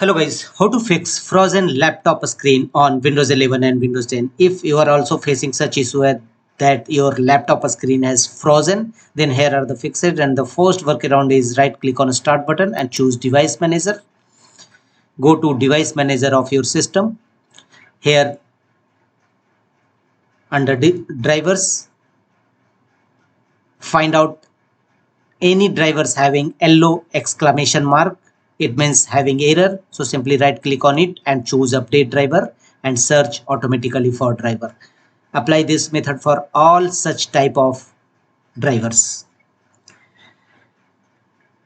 Hello guys, how to fix frozen laptop screen on Windows 11 and Windows 10. If you are also facing such issue that your laptop screen has frozen, then here are the fixes. And the first workaround is right click on start button and choose device manager. Go to device manager of your system. Here under drivers, find out any drivers having yellow exclamation mark. It means having error. So simply right click on it and choose update driver and search automatically for driver. Apply this method for all such type of drivers.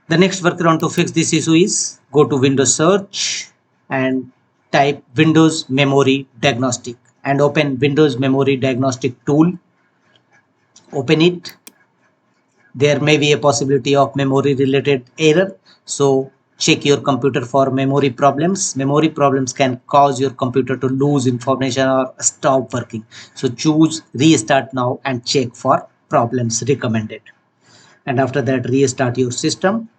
The next workaround to fix this issue is go to Windows search and type Windows memory diagnostic and open Windows memory diagnostic tool. Open it. There may be a possibility of memory related error, so check your computer for memory problems. Memory problems can cause your computer to lose information or stop working, so choose restart now and check for problems recommended. And after that, restart your system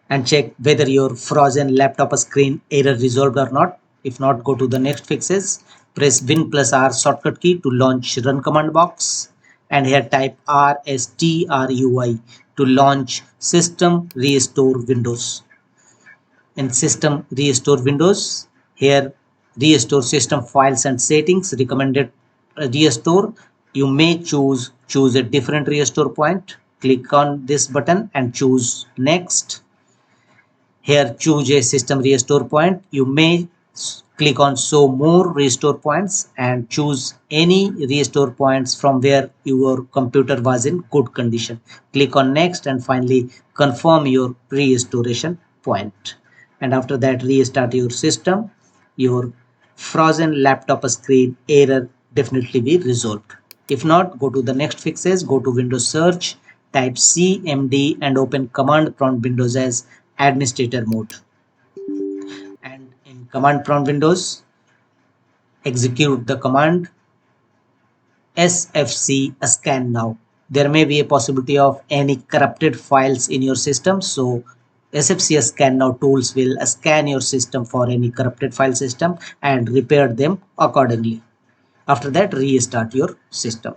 and check whether your frozen laptop screen error resolved or not. If not, go to the next fixes. Press Win plus R shortcut key to launch run command box and here type RSTRUI to launch system restore Windows. In system restore Windows, here restore system files and settings recommended restore. You may choose a different restore point. Click on this button and choose next. Here choose a system restore point. You may click on show more restore points and choose any restore points from where your computer was in good condition. Click on next and finally confirm your restoration point. And after that, restart your system. Your frozen laptop screen error definitely be resolved. If not, go to the next fixes. Go to Windows search, type CMD and open command prompt Windows as administrator mode. And in command prompt Windows, execute the command sfc scan now. There may be a possibility of any corrupted files in your system, so sfc scan now tools will scan your system for any corrupted file system and repair them accordingly. After that, restart your system.